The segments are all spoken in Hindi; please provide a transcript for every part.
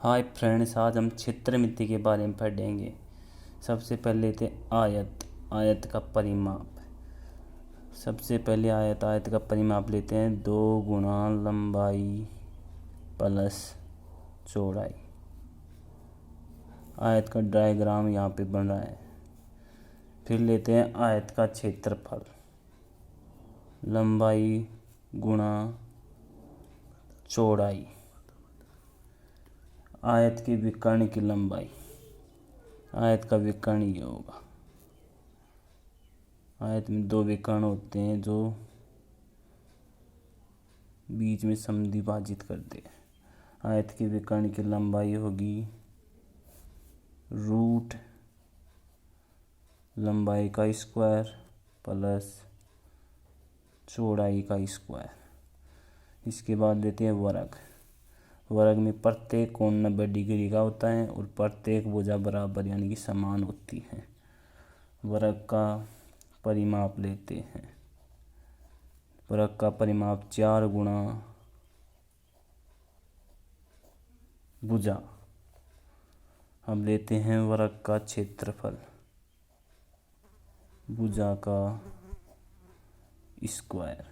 हाय फ्रेंड्स, आज हम क्षेत्रमिति के बारे में पढ़ेंगे। सबसे पहले लेते हैं आयत। आयत का परिमाप। सबसे पहले आयत का परिमाप लेते हैं 2 गुणा लंबाई प्लस चौड़ाई। आयत का डायग्राम यहाँ पे बन रहा है। फिर लेते हैं आयत का क्षेत्रफल। लंबाई गुणा चौड़ाई। आयत के विकर्ण की लंबाई। आयत का विकर्ण ये होगा। आयत में 2 विकर्ण होते हैं जो बीच में समद्विभाजित करते हैं। आयत के विकर्ण की लंबाई होगी रूट लंबाई का स्क्वायर प्लस चौड़ाई का स्क्वायर। इसके बाद लेते हैं वर्ग। वर्ग में प्रत्येक कोण 90 डिग्री का होता है और प्रत्येक भुजा बराबर यानी कि समान होती है। वर्ग का परिमाप लेते हैं। वर्ग का परिमाप 4 गुणा भुजा। अब लेते हैं वर्ग का क्षेत्रफल। भुजा का स्क्वायर।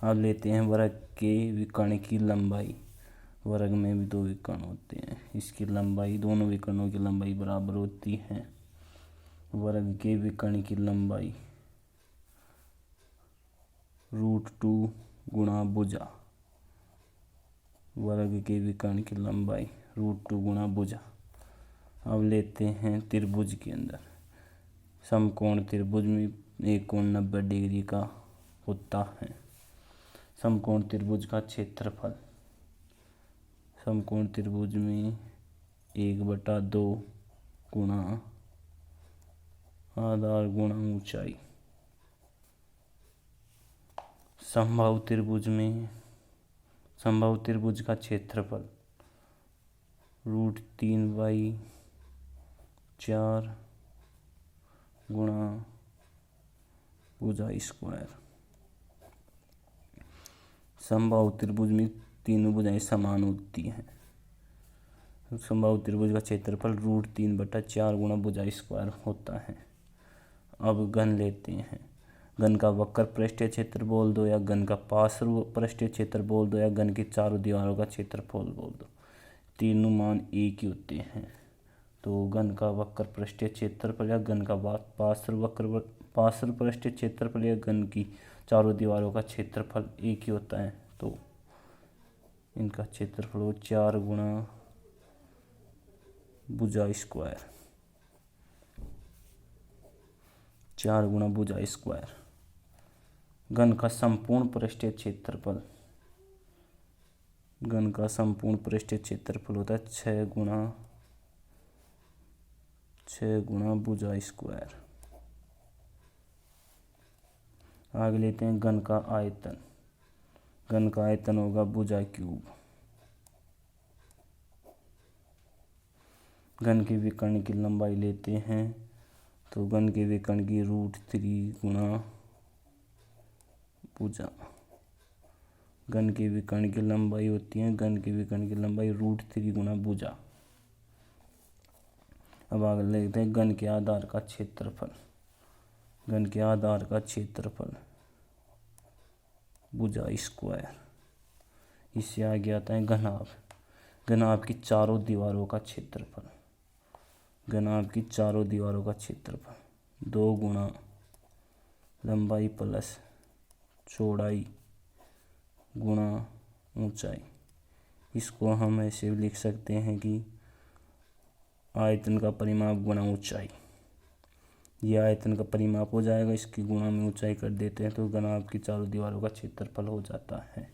अब लेते हैं वर्ग के विकर्ण की लंबाई। वर्ग में भी 2 विकर्ण होते हैं, इसकी लंबाई, दोनों विकर्णों की लंबाई बराबर होती है। वर्ग के विकर्ण की लंबाई √2 गुणा भुजा। वर्ग के विकर्ण की लंबाई √2 गुणा भुजा। अब लेते हैं त्रिभुज के अंदर। समकोण त्रिभुज में एक कोण 90 डिग्री का होता है। समकोण त्रिभुज का क्षेत्रफल। समकोण त्रिभुज में 1/2 गुणा आधार गुणा ऊंचाई। समबाहु त्रिभुज में समबाहु त्रिभुज का क्षेत्रफल √3/4 गुणा भुजा स्क्वायर। समबाहु त्रिभुज में तीनों भुजाएं समान होती हैं। समबाहु त्रिभुज का क्षेत्रफल √3/4 गुणा भुजा स्क्वायर होता है। अब घन लेते हैं। घन का वक्र पृष्ठीय क्षेत्र बोल दो या घन का पार्श्व पृष्ठीय क्षेत्र बोल दो या घन की चारों दीवारों का क्षेत्रफल बोल दो, तीनों मान एक ही होते हैं। तो घन का वक्र पृष्ठीय क्षेत्रफल या घन का पार्श्व पृष्ठीय क्षेत्रफल या घन की चारों दीवारों का क्षेत्रफल एक ही होता है। तो इनका क्षेत्रफल हो 4 गुणा भुजा स्क्वायर। 4 गुणा भुजा स्क्वायर। घन का संपूर्ण पृष्ठीय क्षेत्रफल। घन का संपूर्ण पृष्ठीय क्षेत्रफल होता है 6 गुणा भुजा स्क्वायर। आगे लेते हैं घन का आयतन। घन का आयतन होगा भुजा क्यूब। घन के विकर्ण की लंबाई लेते हैं तो घन के विकर्ण की √3 गुणा भुजा। घन के विकर्ण की लंबाई होती है, घन के विकर्ण की लंबाई √3 गुणा भुजा। अब आगे लेते हैं घन के आधार का क्षेत्रफल। घन के आधार का क्षेत्रफल भुजा स्क्वायर। इससे आगे आता है घनाभ। घनाभ की चारों दीवारों का क्षेत्रफल। घनाभ की चारों दीवारों का क्षेत्रफल 2 गुणा लंबाई प्लस चौड़ाई गुणा ऊंचाई। इसको हम ऐसे लिख सकते हैं कि आयतन का परिमाप गुणा ऊंचाई। यह आयतन का परिमाप हो जाएगा, इसकी गुणा में ऊंचाई कर देते हैं तो घनाभ की चारों दीवारों का क्षेत्रफल हो जाता है।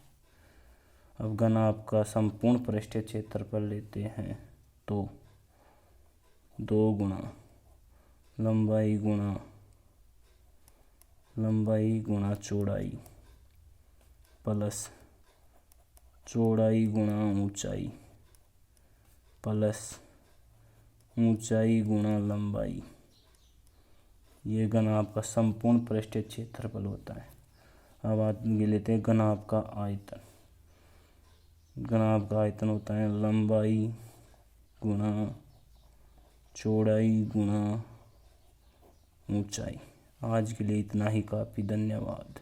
अब घनाभ का संपूर्ण पृष्ठीय क्षेत्रफल लेते हैं तो 2 गुणा लंबाई गुणा चौड़ाई प्लस चौड़ाई गुणा ऊंचाई प्लस ऊंचाई गुणा लंबाई। ये घनाभ का संपूर्ण पृष्ठीय क्षेत्रफल होता है। अब आगे लेते हैं घनाभ का आयतन। घनाभ का आयतन होता है लंबाई गुणा चौड़ाई गुणा ऊंचाई। आज के लिए इतना ही काफ़ी। धन्यवाद।